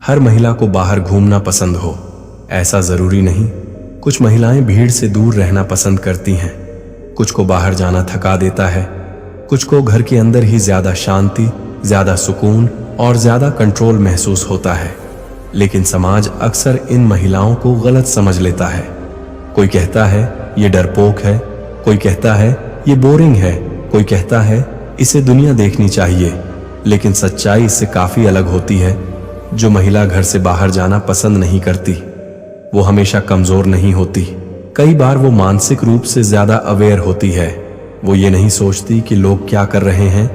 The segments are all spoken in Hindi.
हर महिला को बाहर घूमना पसंद हो, ऐसा जरूरी नहीं। कुछ महिलाएं भीड़ से दूर रहना पसंद करती हैं, कुछ को बाहर जाना थका देता है, कुछ को घर के अंदर ही ज्यादा शांति, ज्यादा सुकून और ज्यादा कंट्रोल महसूस होता है। लेकिन समाज अक्सर इन महिलाओं को गलत समझ लेता है। कोई कहता है ये डरपोक है, कोई कहता है ये बोरिंग है, कोई कहता है इसे दुनिया देखनी चाहिए। लेकिन सच्चाई इससे काफी अलग होती है। जो महिला घर से बाहर जाना पसंद नहीं करती, वो हमेशा कमजोर नहीं होती। कई बार वो मानसिक रूप से ज्यादा अवेयर होती है। वो ये नहीं सोचती कि लोग क्या कर रहे हैं,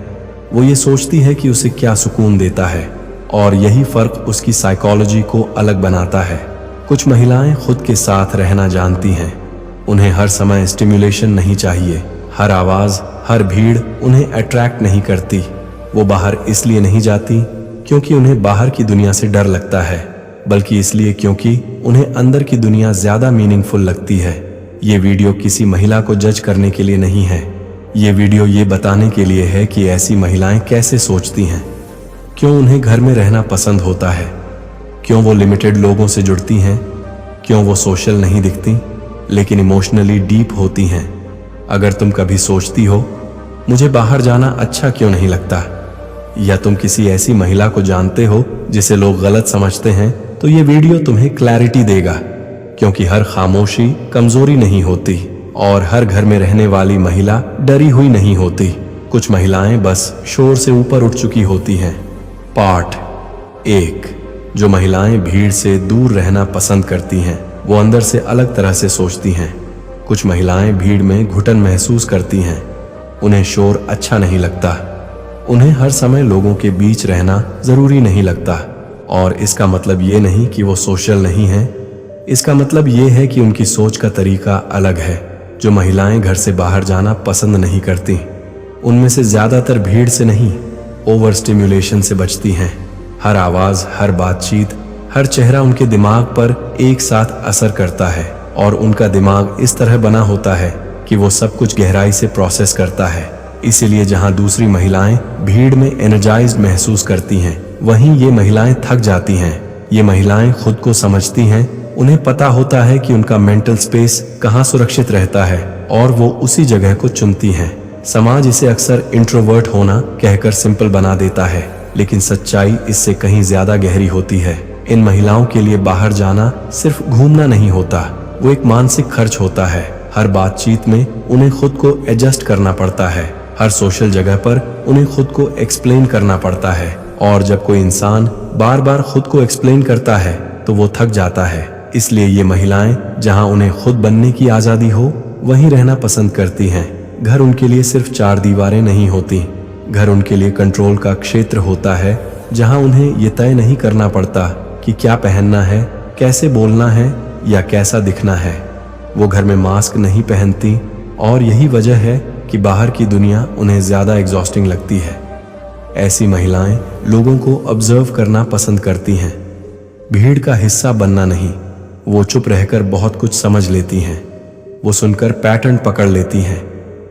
वो ये सोचती है कि उसे क्या सुकून देता है, और यही फर्क उसकी साइकोलॉजी को अलग बनाता है। कुछ महिलाएं खुद के साथ रहना जानती हैं। उन्हें हर समय स्टिम्युलेशन नहीं चाहिए। हर आवाज, हर भीड़ उन्हें अट्रैक्ट नहीं करती। वो बाहर इसलिए नहीं जाती क्योंकि उन्हें बाहर की दुनिया से डर लगता है, बल्कि इसलिए क्योंकि उन्हें अंदर की दुनिया ज्यादा मीनिंगफुल लगती है। ये वीडियो किसी महिला को जज करने के लिए नहीं है। ये वीडियो ये बताने के लिए है कि ऐसी महिलाएं कैसे सोचती हैं, क्यों उन्हें घर में रहना पसंद होता है, क्यों वो लिमिटेड लोगों से जुड़ती हैं, क्यों वो सोशल नहीं दिखती लेकिन इमोशनली डीप होती हैं। अगर तुम कभी सोचती हो मुझे बाहर जाना अच्छा क्यों नहीं लगता, या तुम किसी ऐसी महिला को जानते हो जिसे लोग गलत समझते हैं, तो ये वीडियो तुम्हें क्लैरिटी देगा। क्योंकि हर खामोशी कमजोरी नहीं होती और हर घर में रहने वाली महिला डरी हुई नहीं होती। कुछ महिलाएं बस शोर से ऊपर उठ चुकी होती हैं। पार्ट 1। जो महिलाएं भीड़ से दूर रहना पसंद करती हैं, वो अंदर से अलग तरह से सोचती हैं। कुछ महिलाएं भीड़ में घुटन महसूस करती हैं। उन्हें शोर अच्छा नहीं लगता। उन्हें हर समय लोगों के बीच रहना जरूरी नहीं लगता। और इसका मतलब ये नहीं कि वो सोशल नहीं हैं। इसका मतलब ये है कि उनकी सोच का तरीका अलग है। जो महिलाएं घर से बाहर जाना पसंद नहीं करती, उनमें से ज्यादातर भीड़ से नहीं, ओवर स्टिम्युलेशन से बचती हैं। हर आवाज, हर बातचीत, हर चेहरा उनके दिमाग पर एक साथ असर करता है, और उनका दिमाग इस तरह बना होता है कि वो सब कुछ गहराई से प्रोसेस करता है। इसीलिए जहां दूसरी महिलाएं भीड़ में एनर्जाइज्ड महसूस करती हैं, वहीं ये महिलाएं थक जाती हैं। ये महिलाएं खुद को समझती हैं। उन्हें पता होता है कि उनका मेंटल स्पेस कहाँ सुरक्षित रहता है, और वो उसी जगह को चुनती हैं। समाज इसे अक्सर इंट्रोवर्ट होना कहकर सिंपल बना देता है, लेकिन सच्चाई इससे कहीं ज्यादा गहरी होती है। इन महिलाओं के लिए बाहर जाना सिर्फ घूमना नहीं होता, वो एक मानसिक खर्च होता है। हर बातचीत में उन्हें खुद को एडजस्ट करना पड़ता है। हर सोशल जगह पर उन्हें खुद को एक्सप्लेन करना पड़ता है, और जब कोई इंसान बार बार खुद को एक्सप्लेन करता है तो वो थक जाता है। इसलिए ये महिलाएं जहां उन्हें खुद बनने की आजादी हो, वहीं रहना पसंद करती हैं। घर उनके लिए सिर्फ 4 दीवारें नहीं होती। घर उनके लिए कंट्रोल का क्षेत्र होता है, जहां उन्हें ये तय नहीं करना पड़ता कि क्या पहनना है, कैसे बोलना है या कैसा दिखना है। वो घर में मास्क नहीं पहनती, और यही वजह है कि बाहर की दुनिया उन्हें ज्यादा एग्जॉस्टिंग लगती है। ऐसी महिलाएं लोगों को ऑब्जर्व करना पसंद करती हैं, भीड़ का हिस्सा बनना नहीं। वो चुप रहकर बहुत कुछ समझ लेती हैं। वो सुनकर पैटर्न पकड़ लेती हैं,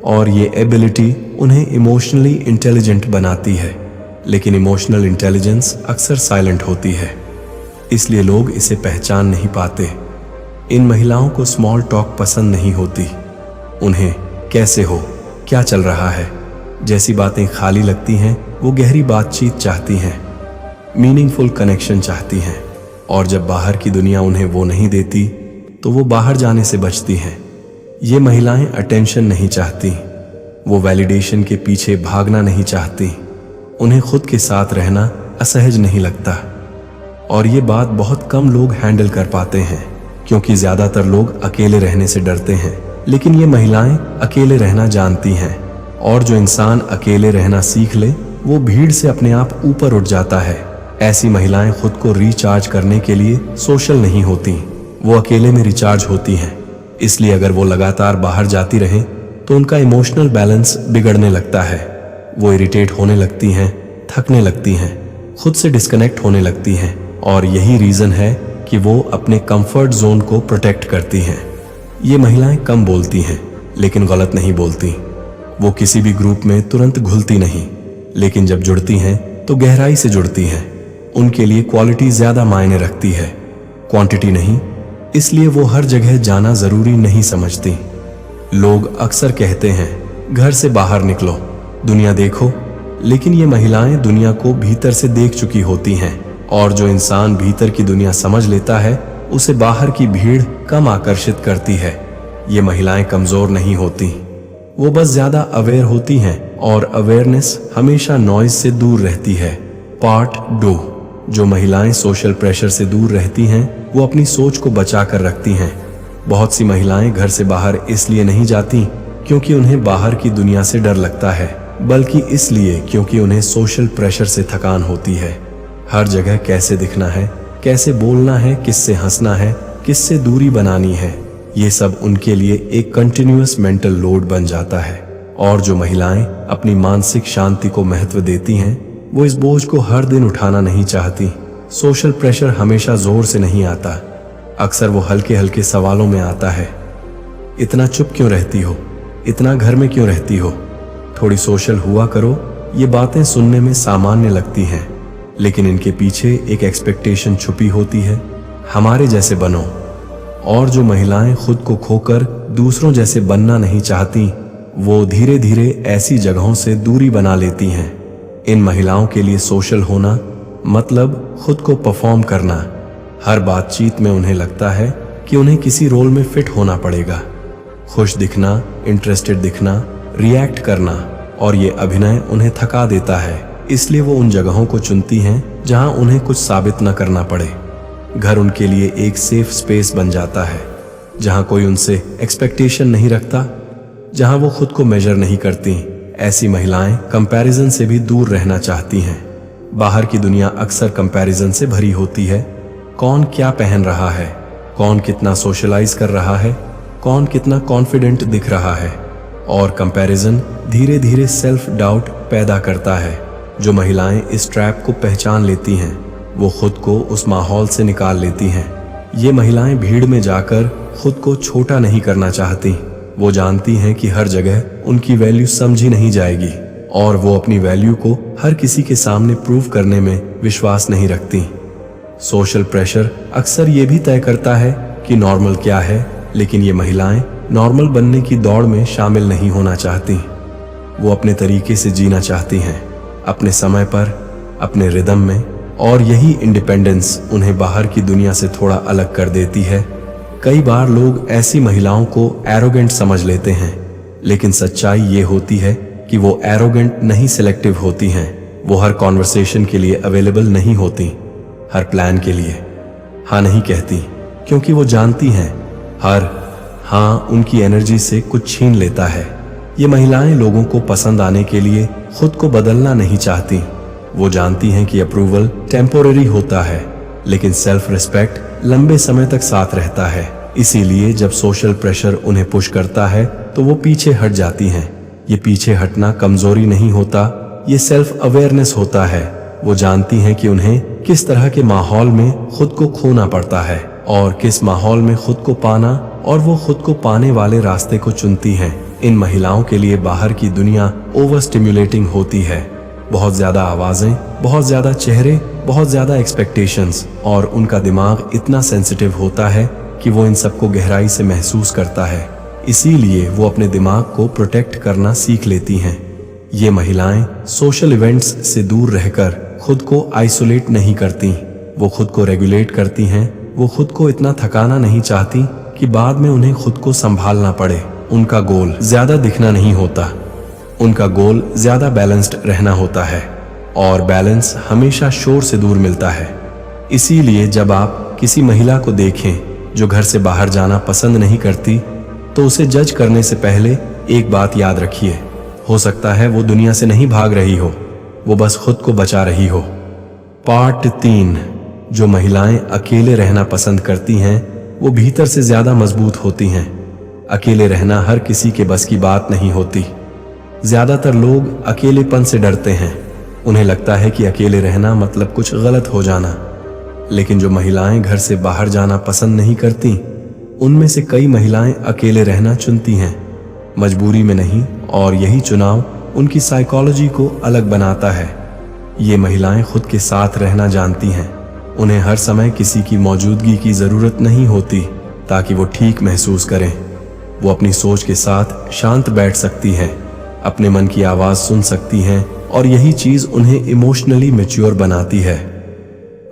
और ये एबिलिटी उन्हें इमोशनली इंटेलिजेंट बनाती है। लेकिन इमोशनल इंटेलिजेंस अक्सर साइलेंट होती है, इसलिए लोग इसे पहचान नहीं पाते। इन महिलाओं को स्मॉल टॉक पसंद नहीं होती। उन्हें कैसे हो, क्या चल रहा है जैसी बातें खाली लगती हैं। वो गहरी बातचीत चाहती हैं, मीनिंगफुल कनेक्शन चाहती हैं, और जब बाहर की दुनिया उन्हें वो नहीं देती तो वो बाहर जाने से बचती हैं। ये महिलाएं अटेंशन नहीं चाहती, वो वैलिडेशन के पीछे भागना नहीं चाहती। उन्हें खुद के साथ रहना असहज नहीं लगता, और ये बात बहुत कम लोग हैंडल कर पाते हैं, क्योंकि ज्यादातर लोग अकेले रहने से डरते हैं। लेकिन ये महिलाएं अकेले रहना जानती हैं, और जो इंसान अकेले रहना सीख ले, वो भीड़ से अपने आप ऊपर उठ जाता है। ऐसी महिलाएं खुद को रिचार्ज करने के लिए सोशल नहीं होती, वो अकेले में रिचार्ज होती हैं। इसलिए अगर वो लगातार बाहर जाती रहें तो उनका इमोशनल बैलेंस बिगड़ने लगता है। वो इरिटेट होने लगती हैं, थकने लगती हैं, खुद से डिस्कनेक्ट होने लगती हैं, और यही रीजन है कि वो अपने कंफर्ट जोन को प्रोटेक्ट करती हैं। ये महिलाएं कम बोलती हैं, लेकिन गलत नहीं बोलती। वो किसी भी ग्रुप में तुरंत घुलती नहीं, लेकिन जब जुड़ती हैं तो गहराई से जुड़ती हैं। उनके लिए क्वालिटी ज्यादा मायने रखती है, क्वांटिटी नहीं। इसलिए वो हर जगह जाना जरूरी नहीं समझती। लोग अक्सर कहते हैं घर से बाहर निकलो, दुनिया देखो, लेकिन ये महिलाएं दुनिया को भीतर से देख चुकी होती हैं, और जो इंसान भीतर की दुनिया समझ लेता है उसे बाहर की भीड़ कम आकर्षित करती है। ये महिलाएं कमजोर नहीं होती, वो बस ज्यादा अवेयर होती हैं, और अवेयरनेस हमेशा नॉइज से दूर रहती है। पार्ट 2। जो महिलाएं सोशल प्रेशर से दूर रहती हैं वो अपनी सोच को बचा कर रखती हैं। बहुत सी महिलाएं घर से बाहर इसलिए नहीं जाती क्योंकि उन्हें बाहर की दुनिया से डर लगता है, बल्कि इसलिए क्योंकि उन्हें सोशल प्रेशर से थकान होती है। हर जगह कैसे दिखना है, कैसे बोलना है, किससे हंसना है, किससे दूरी बनानी है, ये सब उनके लिए एक कंटिन्यूअस मेंटल लोड बन जाता है। और जो महिलाएं अपनी मानसिक शांति को महत्व देती हैं वो इस बोझ को हर दिन उठाना नहीं चाहती। सोशल प्रेशर हमेशा जोर से नहीं आता, अक्सर वो हल्के हल्के सवालों में आता है। इतना चुप क्यों रहती हो, इतना घर में क्यों रहती हो, थोड़ी सोशल हुआ करो। ये बातें सुनने में सामान्य लगती हैं, लेकिन इनके पीछे एक एक्सपेक्टेशन छुपी होती है, हमारे जैसे बनो। और जो महिलाएं खुद को खोकर दूसरों जैसे बनना नहीं चाहती वो धीरे धीरे ऐसी जगहों से दूरी बना लेती हैं। इन महिलाओं के लिए सोशल होना मतलब खुद को परफॉर्म करना। हर बातचीत में उन्हें लगता है कि उन्हें किसी रोल में फिट होना पड़ेगा, खुश दिखना, इंटरेस्टेड दिखना, रिएक्ट करना, और ये अभिनय उन्हें थका देता है। इसलिए वो उन जगहों को चुनती हैं जहां उन्हें कुछ साबित न करना पड़े। घर उनके लिए एक सेफ स्पेस बन जाता है, जहां कोई उनसे एक्सपेक्टेशन नहीं रखता, जहां वो खुद को मेजर नहीं करती। ऐसी महिलाएं कंपैरिजन से भी दूर रहना चाहती हैं। बाहर की दुनिया अक्सर कंपैरिजन से भरी होती है। कौन क्या पहन रहा है, कौन कितना सोशलाइज कर रहा है, कौन कितना कॉन्फिडेंट दिख रहा है, और कंपैरिजन धीरे धीरे सेल्फ डाउट पैदा करता है। जो महिलाएं इस ट्रैप को पहचान लेती हैं वो खुद को उस माहौल से निकाल लेती हैं। ये महिलाएं भीड़ में जाकर खुद को छोटा नहीं करना चाहती। वो जानती हैं कि हर जगह उनकी वैल्यू समझी नहीं जाएगी, और वो अपनी वैल्यू को हर किसी के सामने प्रूव करने में विश्वास नहीं रखती। सोशल प्रेशर अक्सर ये भी तय करता है कि नॉर्मल क्या है, लेकिन ये महिलाएं नॉर्मल बनने की दौड़ में शामिल नहीं होना चाहती। वो अपने तरीके से जीना चाहती हैं, अपने समय पर, अपने रिदम में, और यही इंडिपेंडेंस उन्हें बाहर की दुनिया से थोड़ा अलग कर देती है। कई बार लोग ऐसी महिलाओं को एरोगेंट समझ लेते हैं, लेकिन सच्चाई ये होती है कि वो एरोगेंट नहीं, सिलेक्टिव होती हैं। वो हर कॉन्वर्सेशन के लिए अवेलेबल नहीं होती, हर प्लान के लिए हाँ नहीं कहती, क्योंकि वो जानती हैं हर हाँ उनकी एनर्जी से कुछ छीन लेता है। ये महिलाएं लोगों को पसंद आने के लिए खुद को बदलना नहीं चाहती। वो जानती हैं कि अप्रूवल टेम्पोररी होता है, लेकिन सेल्फ रिस्पेक्ट लंबे समय तक साथ रहता है। इसीलिए जब सोशल प्रेशर उन्हें पुश करता है तो वो पीछे हट जाती हैं। ये पीछे हटना कमजोरी नहीं होता, ये सेल्फ अवेयरनेस होता है। वो जानती हैं कि उन्हें किस तरह के माहौल में खुद को खोना पड़ता है और किस माहौल में खुद को पाना, और वो खुद को पाने वाले रास्ते को चुनती हैं। इन महिलाओं के लिए बाहर की दुनिया ओवर स्टिम्युलेटिंग होती है। बहुत ज्यादा आवाजें, बहुत ज्यादा चेहरे, बहुत ज्यादा एक्सपेक्टेशंस, और उनका दिमाग इतना सेंसिटिव होता है कि वो इन सबको गहराई से महसूस करता है। इसीलिए वो अपने दिमाग को प्रोटेक्ट करना सीख लेती हैं। ये महिलाएं सोशल इवेंट्स से दूर रहकर खुद को आइसोलेट नहीं करती, वो खुद को रेगुलेट करती हैं। वो खुद को इतना थकाना नहीं चाहती कि बाद में उन्हें खुद को संभालना पड़े। उनका गोल ज्यादा दिखना नहीं होता, उनका गोल ज्यादा बैलेंस्ड रहना होता है, और बैलेंस हमेशा शोर से दूर मिलता है। इसीलिए जब आप किसी महिला को देखें जो घर से बाहर जाना पसंद नहीं करती, तो उसे जज करने से पहले एक बात याद रखिए, हो सकता है वो दुनिया से नहीं भाग रही हो, वो बस खुद को बचा रही हो। पार्ट 3। जो महिलाएं अकेले रहना पसंद करती हैं वो भीतर से ज्यादा मजबूत होती हैं। अकेले रहना हर किसी के बस की बात नहीं होती। ज्यादातर लोग अकेलेपन से डरते हैं, उन्हें लगता है कि अकेले रहना मतलब कुछ गलत हो जाना। लेकिन जो महिलाएं घर से बाहर जाना पसंद नहीं करती, उनमें से कई महिलाएं अकेले रहना चुनती हैं, मजबूरी में नहीं, और यही चुनाव उनकी साइकोलॉजी को अलग बनाता है। ये महिलाएं खुद के साथ रहना जानती हैं। उन्हें हर समय किसी की मौजूदगी की जरूरत नहीं होती ताकि वो ठीक महसूस करें। वो अपनी सोच के साथ शांत बैठ सकती हैं, अपने मन की आवाज सुन सकती हैं और यही चीज उन्हें इमोशनली मैच्योर बनाती है।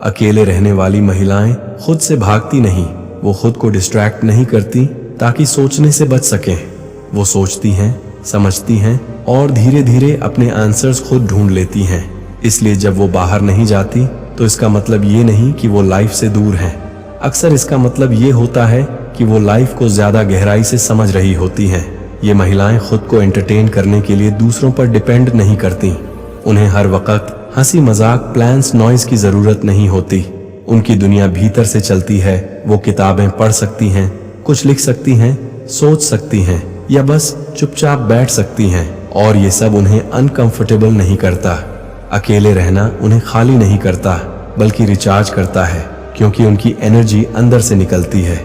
अकेले रहने वाली महिलाएं खुद से भागती नहीं, वो खुद को डिस्ट्रैक्ट नहीं करती ताकि सोचने से बच सकें। वो सोचती हैं, समझती हैं और धीरे धीरे अपने आंसर्स खुद ढूंढ लेती हैं। इसलिए जब वो बाहर नहीं जाती तो इसका मतलब ये नहीं कि वो लाइफ से दूर हैं। अक्सर इसका मतलब ये होता है कि वो लाइफ को ज्यादा गहराई से समझ रही होती हैं। ये महिलाएं खुद को एंटरटेन करने के लिए दूसरों पर डिपेंड नहीं करती। उन्हें हर वक्त हंसी मजाक, प्लान्स, नॉइज की जरूरत नहीं होती। उनकी दुनिया भीतर से चलती है। वो किताबें पढ़ सकती हैं, कुछ लिख सकती हैं, सोच सकती हैं या बस चुपचाप बैठ सकती हैं और ये सब उन्हें अनकंफर्टेबल नहीं करता। अकेले रहना उन्हें खाली नहीं करता बल्कि रिचार्ज करता है, क्योंकि उनकी एनर्जी अंदर से निकलती है,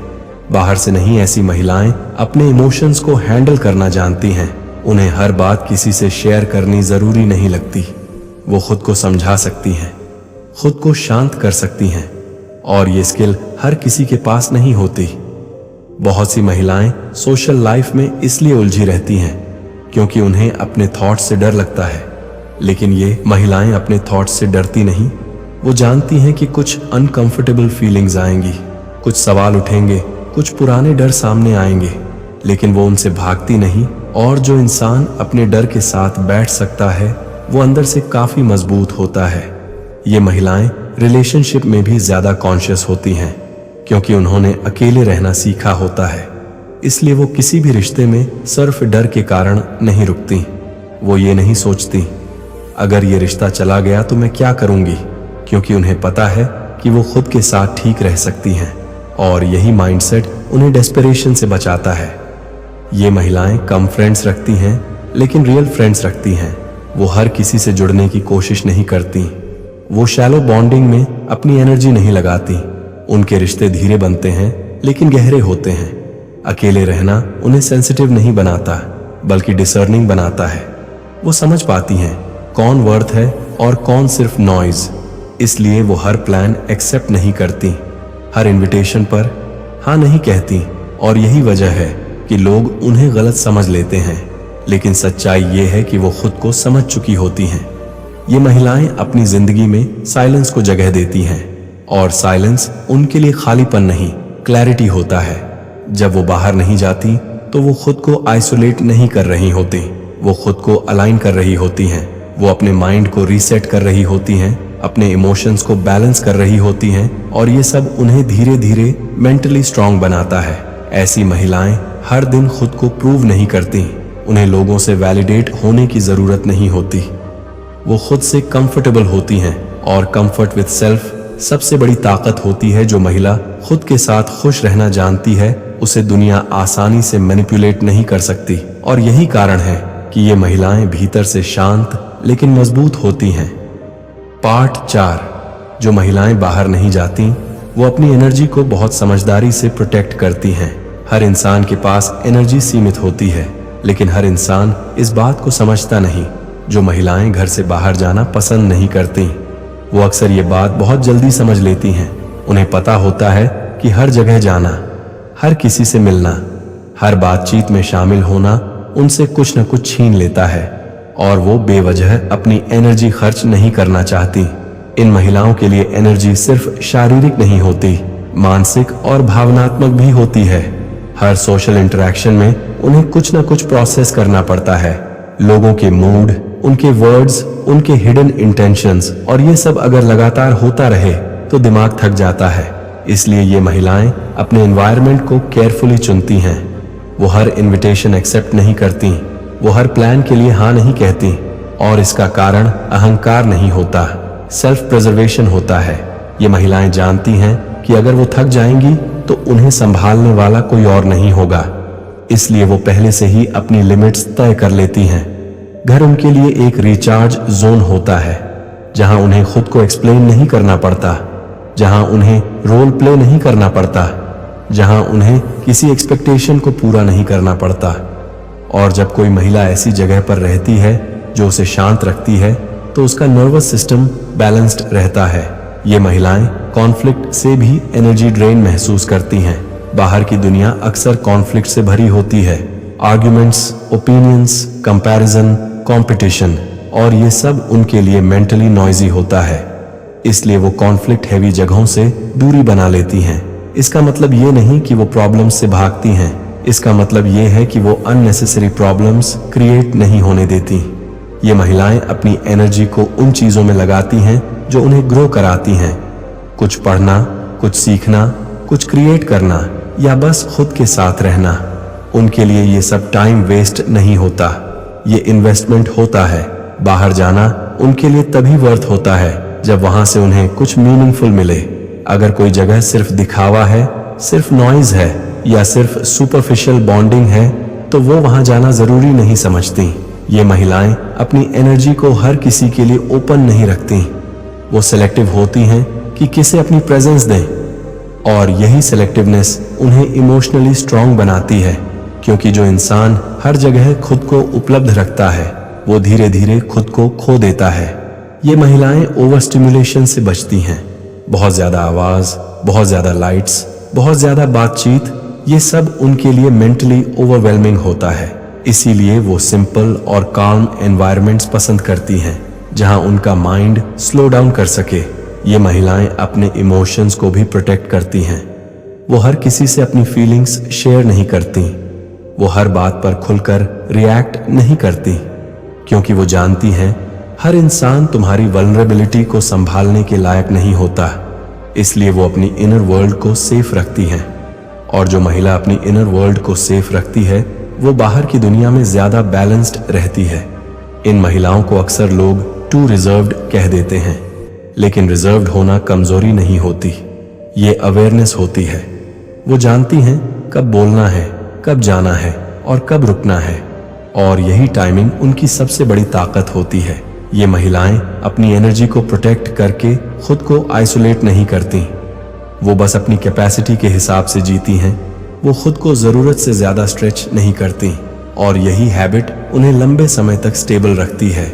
बाहर से नहीं। ऐसी महिलाएं अपने इमोशंस को हैंडल करना जानती हैं। उन्हें हर बात किसी से शेयर करनी जरूरी नहीं लगती। वो खुद को समझा सकती हैं, खुद को शांत कर सकती हैं और ये स्किल हर किसी के पास नहीं होती। बहुत सी महिलाएं सोशल लाइफ में इसलिए उलझी रहती हैं क्योंकि उन्हें अपने थॉट्स से डर लगता है। लेकिन ये महिलाएं अपने थॉट्स से डरती नहीं। वो जानती हैं कि कुछ अनकंफर्टेबल फीलिंग्स आएंगी, कुछ सवाल उठेंगे, कुछ पुराने डर सामने आएंगे, लेकिन वो उनसे भागती नहीं। और जो इंसान अपने डर के साथ बैठ सकता है वो अंदर से काफी मजबूत होता है। ये महिलाएं रिलेशनशिप में भी ज्यादा कॉन्शियस होती हैं क्योंकि उन्होंने अकेले रहना सीखा होता है। इसलिए वो किसी भी रिश्ते में सिर्फ डर के कारण नहीं रुकती। वो ये नहीं सोचती अगर ये रिश्ता चला गया तो मैं क्या करूंगी, क्योंकि उन्हें पता है कि वो खुद के साथ ठीक रह सकती हैं और यही माइंडसेट उन्हें डेस्परेशन से बचाता है। ये महिलाएं कम फ्रेंड्स रखती हैं लेकिन रियल फ्रेंड्स रखती हैं। वो हर किसी से जुड़ने की कोशिश नहीं करती। वो शैलो बॉन्डिंग में अपनी एनर्जी नहीं लगाती। उनके रिश्ते धीरे बनते हैं लेकिन गहरे होते हैं। अकेले रहना उन्हें सेंसिटिव नहीं बनाता बल्कि डिसर्निंग बनाता है। वो समझ पाती हैं कौन वर्थ है और कौन सिर्फ नॉइज। इसलिए वो हर प्लान एक्सेप्ट नहीं करती, हर इनविटेशन पर हाँ नहीं कहती। और यही वजह है कि लोग उन्हें गलत समझ लेते हैं, लेकिन सच्चाई ये है कि वो खुद को समझ चुकी होती हैं। ये महिलाएं अपनी जिंदगी में साइलेंस को जगह देती हैं और साइलेंस उनके लिए खालीपन नहीं, क्लैरिटी होता है। जब वो बाहर नहीं जाती तो वो खुद को आइसोलेट नहीं कर रही होती, वो खुद को अलाइन कर रही होती हैं। वो अपने माइंड को रीसेट कर रही होती हैं, अपने इमोशंस को बैलेंस कर रही होती हैं और ये सब उन्हें धीरे धीरे मेंटली स्ट्रांग बनाता है। ऐसी महिलाएं हर दिन खुद को प्रूव नहीं करती। उन्हें लोगों से वैलिडेट होने की जरूरत नहीं होती। वो खुद से कंफर्टेबल होती हैं और कंफर्ट विद सेल्फ सबसे बड़ी ताकत होती है। जो महिला खुद के साथ खुश रहना जानती है उसे दुनिया आसानी से मैनिपुलेट नहीं कर सकती। और यही कारण है कि ये महिलाएं भीतर से शांत लेकिन मजबूत होती हैं। पार्ट 4। जो महिलाएं बाहर नहीं जाती वो अपनी एनर्जी को बहुत समझदारी से प्रोटेक्ट करती हैं। हर इंसान के पास एनर्जी सीमित होती है, लेकिन हर इंसान इस बात को समझता नहीं। जो महिलाएं घर से बाहर जाना पसंद नहीं करती वो अक्सर ये बात बहुत जल्दी समझ लेती हैं। उन्हें पता होता है कि हर जगह जाना, हर किसी से मिलना, हर बातचीत में शामिल होना उनसे कुछ न कुछ छीन लेता है और वो बेवजह अपनी एनर्जी खर्च नहीं करना चाहती। इन महिलाओं के लिए एनर्जी सिर्फ शारीरिक नहीं होती, मानसिक और भावनात्मक भी होती है। हर सोशल इंटरेक्शन में उन्हें कुछ न कुछ प्रोसेस करना पड़ता है। लोगों के मूड, उनके वर्ड्स, उनके हिडन इंटेंशंस, और ये सब अगर लगातार होता रहे तो दिमाग थक जाता है। इसलिए ये महिलाएं अपने एनवायरनमेंट को केयरफुली चुनती हैं। वो हर इनविटेशन एक्सेप्ट नहीं करती, वो हर प्लान के लिए हाँ नहीं कहती। और इसका कारण अहंकार नहीं होता, सेल्फ प्रिजर्वेशन होता है। ये महिलाएं जानती हैं कि अगर वो थक जाएंगी तो उन्हें संभालने वाला कोई और नहीं होगा। इसलिए वो पहले से ही अपनी लिमिट्स तय कर लेती हैं। घर उनके लिए एक रिचार्ज जोन होता है, जहां उन्हें खुद को एक्सप्लेन नहीं करना पड़ता, जहां उन्हें रोल प्ले नहीं करना पड़ता, जहां उन्हें किसी एक्सपेक्टेशन को पूरा नहीं करना पड़ता। और जब कोई महिला ऐसी जगह पर रहती है जो उसे शांत रखती है तो उसका नर्वस सिस्टम बैलेंस्ड रहता है। ये महिलाएं कॉन्फ्लिक्ट से भी एनर्जी ड्रेन महसूस करती हैं। बाहर की दुनिया अक्सर कॉन्फ्लिक्ट से भरी होती है, आर्ग्यूमेंट्स, ओपिनियंस, कंपैरिजन, कंपटीशन, और ये सब उनके लिए मेंटली नॉइजी होता है। इसलिए वो कॉन्फ्लिक्ट हैवी जगहों से दूरी बना लेती हैं। इसका मतलब ये नहीं कि वो प्रॉब्लम्स से भागती हैं, इसका मतलब ये है कि वो अननेसेसरी प्रॉब्लम्स क्रिएट नहीं होने देती। ये महिलाएं अपनी एनर्जी को उन चीजों में लगाती हैं जो उन्हें ग्रो कराती हैं। कुछ पढ़ना, कुछ सीखना, कुछ क्रिएट करना, या बस खुद के साथ रहना। उनके लिए ये सब टाइम वेस्ट नहीं होता, ये इन्वेस्टमेंट होता है। बाहर जाना उनके लिए तभी वर्थ होता है जब वहां से उन्हें कुछ मीनिंगफुल मिले। अगर कोई जगह सिर्फ दिखावा है, सिर्फ नॉइज है, या सिर्फ सुपरफिशियल बॉन्डिंग है, तो वो वहां जाना जरूरी नहीं समझती। ये महिलाएं अपनी एनर्जी को हर किसी के लिए ओपन नहीं रखती। वो सिलेक्टिव होती हैं कि किसे अपनी प्रेजेंस दें, और यही सिलेक्टिवनेस उन्हें इमोशनली स्ट्रांग बनाती है, क्योंकि जो इंसान हर जगह खुद को उपलब्ध रखता है वो धीरे धीरे खुद को खो देता है। ये महिलाएं ओवर स्टिमुलेशन से बचती हैं। बहुत ज्यादा आवाज, बहुत ज्यादा लाइट्स, बहुत ज्यादा बातचीत, ये सब उनके लिए मेंटली ओवरवेलमिंग होता है। इसीलिए वो सिंपल और काम एनवायरनमेंट्स पसंद करती हैं जहां उनका माइंड स्लो डाउन कर सके। ये महिलाएं अपने इमोशंस को भी प्रोटेक्ट करती हैं। वो हर किसी से अपनी फीलिंग्स शेयर नहीं करती। वो हर बात पर खुलकर रिएक्ट नहीं करती, क्योंकि वो जानती हैं हर इंसान तुम्हारी वल्नरेबिलिटी को संभालने के लायक नहीं होता। इसलिए वो अपनी इनर वर्ल्ड को सेफ रखती हैं। और जो महिला अपनी इनर वर्ल्ड को सेफ रखती है वो बाहर की दुनिया में ज्यादा बैलेंस्ड रहती है। इन महिलाओं को अक्सर लोग टू रिजर्व्ड कह देते हैं, लेकिन रिजर्व्ड होना कमजोरी नहीं होती, ये अवेयरनेस होती है। वो जानती हैं कब बोलना है, कब जाना है और कब रुकना है, और यही टाइमिंग उनकी सबसे बड़ी ताकत होती है। ये महिलाएं अपनी एनर्जी को प्रोटेक्ट करके खुद को आइसोलेट नहीं करती। वो बस अपनी कैपेसिटी के हिसाब से जीती हैं। वो खुद को जरूरत से ज्यादा स्ट्रेच नहीं करती, और यही हैबिट उन्हें लंबे समय तक स्टेबल रखती है।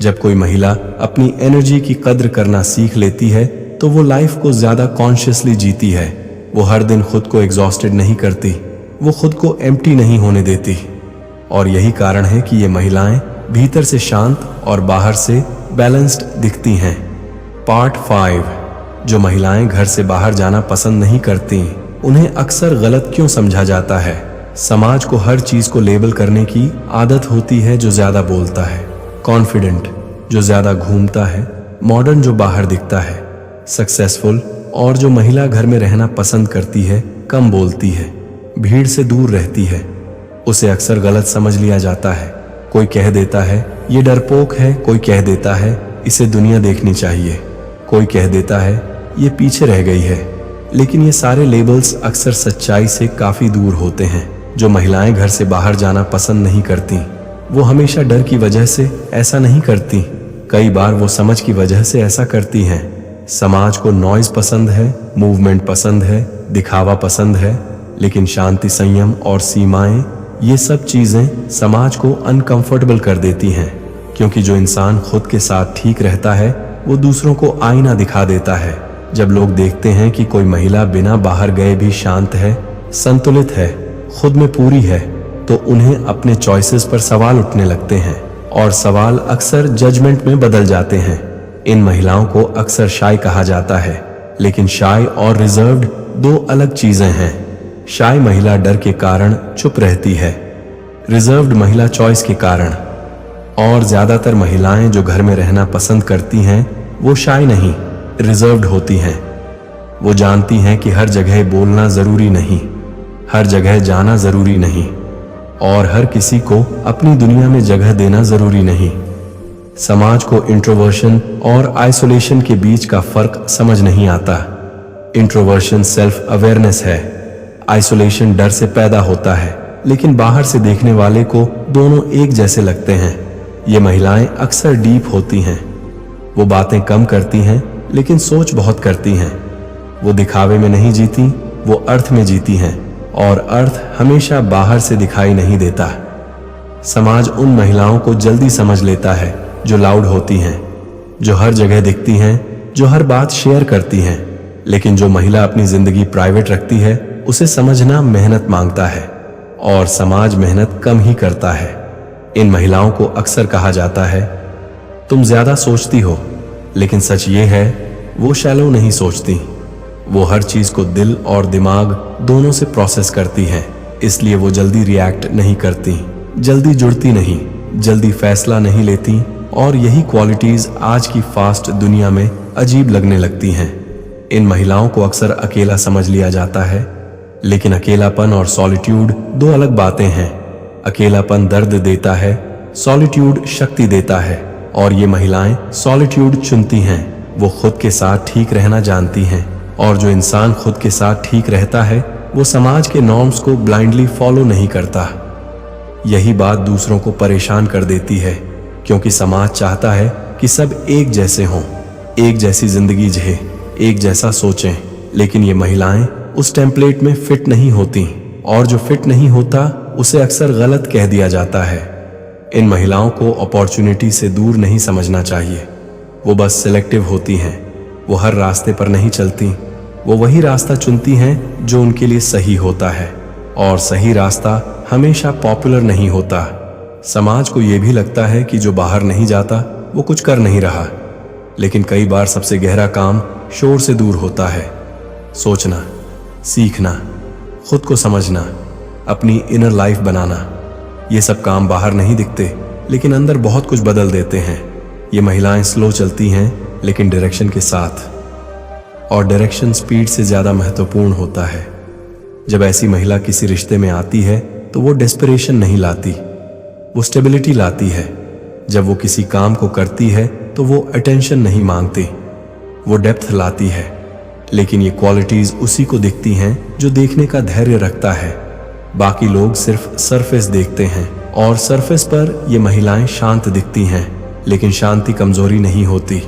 जब कोई महिला अपनी एनर्जी की कद्र करना सीख लेती है तो वो लाइफ को ज्यादा कॉन्शियसली जीती है। वो हर दिन खुद को एग्जॉस्टेड नहीं करती, वो खुद को एम्प्टी नहीं होने देती। और यही कारण है कि ये महिलाएं भीतर से शांत और बाहर से बैलेंस्ड दिखती हैं। पार्ट 5, जो महिलाएं घर से बाहर जाना पसंद नहीं करती, उन्हें अक्सर गलत क्यों समझा जाता है। समाज को हर चीज को लेबल करने की आदत होती है। जो ज्यादा बोलता है कॉन्फिडेंट, जो ज्यादा घूमता है मॉडर्न, जो बाहर दिखता है सक्सेसफुल, और जो महिला घर में रहना पसंद करती है कम बोलती है, भीड़ से दूर रहती है, उसे अक्सर गलत समझ लिया जाता है। कोई कह देता है ये डरपोक है, कोई कह देता है इसे दुनिया देखनी चाहिए, कोई कह देता है ये पीछे रह गई है। लेकिन ये सारे लेबल्स अक्सर सच्चाई से काफी दूर होते हैं। जो महिलाएं घर से बाहर जाना पसंद नहीं करती वो हमेशा डर की वजह से ऐसा नहीं करती, कई बार वो समझ की वजह से ऐसा करती हैं। समाज को नॉइज पसंद है, मूवमेंट पसंद है, दिखावा पसंद है, लेकिन शांति, संयम और सीमाएं, ये सब चीजें समाज को अनकंफर्टेबल कर देती हैं। क्योंकि जो इंसान खुद के साथ ठीक रहता है वो दूसरों को आईना दिखा देता है। जब लोग देखते हैं कि कोई महिला बिना बाहर गए भी शांत है, संतुलित है, खुद में पूरी है, तो उन्हें अपने चॉइसेस पर सवाल उठने लगते हैं, और सवाल अक्सर जजमेंट में बदल जाते हैं। इन महिलाओं को अक्सर शाय कहा जाता है, लेकिन शाय और रिजर्व्ड दो अलग चीजें हैं। शाय महिला डर के कारण चुप रहती है, रिजर्व्ड महिला चॉइस के कारण। और ज्यादातर महिलाएं जो घर में रहना पसंद करती हैं वो शाय नहीं, रिजर्व्ड होती हैं। वो जानती हैं कि हर जगह बोलना जरूरी नहीं, हर जगह जाना जरूरी नहीं, और हर किसी को अपनी दुनिया में जगह देना जरूरी नहीं। समाज को इंट्रोवर्शन और आइसोलेशन के बीच का फर्क समझ नहीं आता। इंट्रोवर्शन सेल्फ अवेयरनेस है, आइसोलेशन डर से पैदा होता है, लेकिन बाहर से देखने वाले को दोनों एक जैसे लगते हैं। ये महिलाएं अक्सर डीप होती हैं, वो बातें कम करती हैं लेकिन सोच बहुत करती हैं। वो दिखावे में नहीं जीती, वो अर्थ में जीती हैं, और अर्थ हमेशा बाहर से दिखाई नहीं देता। समाज उन महिलाओं को जल्दी समझ लेता है जो लाउड होती हैं, जो हर जगह दिखती हैं, जो हर बात शेयर करती हैं। लेकिन जो महिला अपनी जिंदगी प्राइवेट रखती है, उसे समझना मेहनत मांगता है और समाज मेहनत कम ही करता है। इन महिलाओं को अक्सर कहा जाता है, तुम ज्यादा सोचती हो, लेकिन सच ये है वो शैलो नहीं सोचती। वो हर चीज को दिल और दिमाग दोनों से प्रोसेस करती हैं, इसलिए वो जल्दी रिएक्ट नहीं करती, जल्दी जुड़ती नहीं, जल्दी फैसला नहीं लेती। और यही क्वालिटीज आज की फास्ट दुनिया में अजीब लगने लगती हैं। इन महिलाओं को अक्सर अकेला समझ लिया जाता है, लेकिन अकेलापन और सॉलिट्यूड दो अलग बातें हैं। अकेलापन दर्द देता है, सॉलिट्यूड शक्ति देता है। और ये महिलाएं सॉलिट्यूड चुनती हैं। वो खुद के साथ ठीक रहना जानती हैं, और जो इंसान खुद के साथ ठीक रहता है वो समाज के नॉर्म्स को ब्लाइंडली फॉलो नहीं करता। यही बात दूसरों को परेशान कर देती है, क्योंकि समाज चाहता है कि सब एक जैसे हों, एक जैसी जिंदगी जिए, एक जैसा सोचें। लेकिन ये महिलाएं उस टेम्पलेट में फिट नहीं होती, और जो फिट नहीं होता उसे अक्सर गलत कह दिया जाता है। इन महिलाओं को अपॉर्चुनिटी से दूर नहीं समझना चाहिए। वो बस सिलेक्टिव होती हैं। वो हर रास्ते पर नहीं चलती, वो वही रास्ता चुनती हैं जो उनके लिए सही होता है। और सही रास्ता हमेशा पॉपुलर नहीं होता। समाज को ये भी लगता है कि जो बाहर नहीं जाता वो कुछ कर नहीं रहा, लेकिन कई बार सबसे गहरा काम शोर से दूर होता है। सोचना, सीखना, खुद को समझना, अपनी इनर लाइफ बनाना, ये सब काम बाहर नहीं दिखते, लेकिन अंदर बहुत कुछ बदल देते हैं। ये महिलाएं स्लो चलती हैं, लेकिन डायरेक्शन के साथ, और डायरेक्शन स्पीड से ज्यादा महत्वपूर्ण होता है। जब ऐसी महिला किसी रिश्ते में आती है तो वो डेस्परेशन नहीं लाती, वो स्टेबिलिटी लाती है। जब वो किसी काम को करती है तो वो अटेंशन नहीं मांगती, वो डेप्थ लाती है। लेकिन ये क्वालिटीज उसी को दिखती हैं जो देखने का धैर्य रखता है। बाकी लोग सिर्फ सरफेस देखते हैं, और सरफेस पर ये महिलाएं शांत दिखती हैं, लेकिन शांति कमजोरी नहीं होती,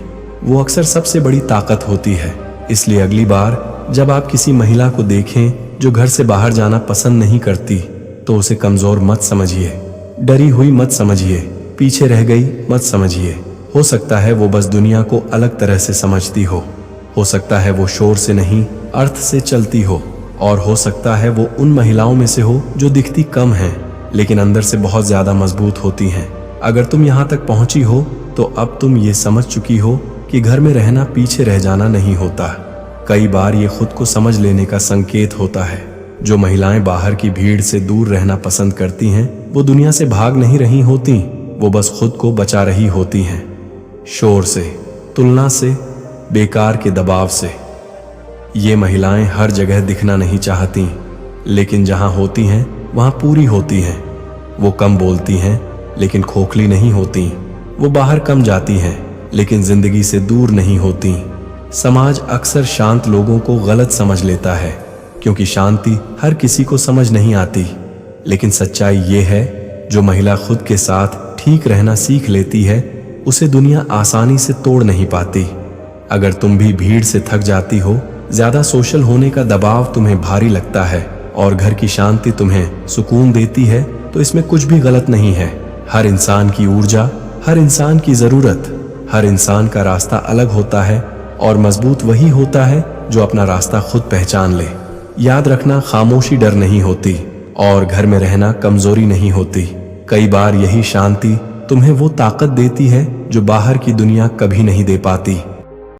वो अक्सर सबसे बड़ी ताकत होती है। इसलिए अगली बार जब आप किसी महिला को देखें जो घर से बाहर जाना पसंद नहीं करती, तो उसे कमजोर मत समझिए, डरी हुई मत समझिए, पीछे रह गई मत समझिए। हो सकता है वो बस दुनिया को अलग तरह से समझती हो सकता है वो शोर से नहीं अर्थ से चलती हो, और हो सकता है वो उन महिलाओं में से हो जो दिखती कम हैं, लेकिन अंदर से बहुत ज्यादा मजबूत होती हैं। अगर तुम यहाँ तक पहुंची हो तो अब तुम ये समझ चुकी हो कि घर में रहना पीछे रह जाना नहीं होता। कई बार ये खुद को समझ लेने का संकेत होता है। जो महिलाएं बाहर की भीड़ से दूर रहना पसंद करती हैं, वो दुनिया से भाग नहीं रही होती, वो बस खुद को बचा रही होती हैं, शोर से, तुलना से, बेकार के दबाव से। ये महिलाएं हर जगह दिखना नहीं चाहती, लेकिन जहां होती हैं वहां पूरी होती हैं। वो कम बोलती हैं, लेकिन खोखली नहीं होती। वो बाहर कम जाती हैं, लेकिन जिंदगी से दूर नहीं होती। समाज अक्सर शांत लोगों को गलत समझ लेता है, क्योंकि शांति हर किसी को समझ नहीं आती। लेकिन सच्चाई ये है, जो महिला खुद के साथ ठीक रहना सीख लेती है, उसे दुनिया आसानी से तोड़ नहीं पाती। अगर तुम भी भीड़ से थक जाती हो, ज्यादा सोशल होने का दबाव तुम्हें भारी लगता है, और घर की शांति तुम्हें सुकून देती है, तो इसमें कुछ भी गलत नहीं है। हर इंसान की ऊर्जा, हर इंसान की जरूरत, हर इंसान का रास्ता अलग होता है, और मजबूत वही होता है जो अपना रास्ता खुद पहचान ले। याद रखना, खामोशी डर नहीं होती, और घर में रहना कमजोरी नहीं होती। कई बार यही शांति तुम्हें वो ताकत देती है जो बाहर की दुनिया कभी नहीं दे पाती।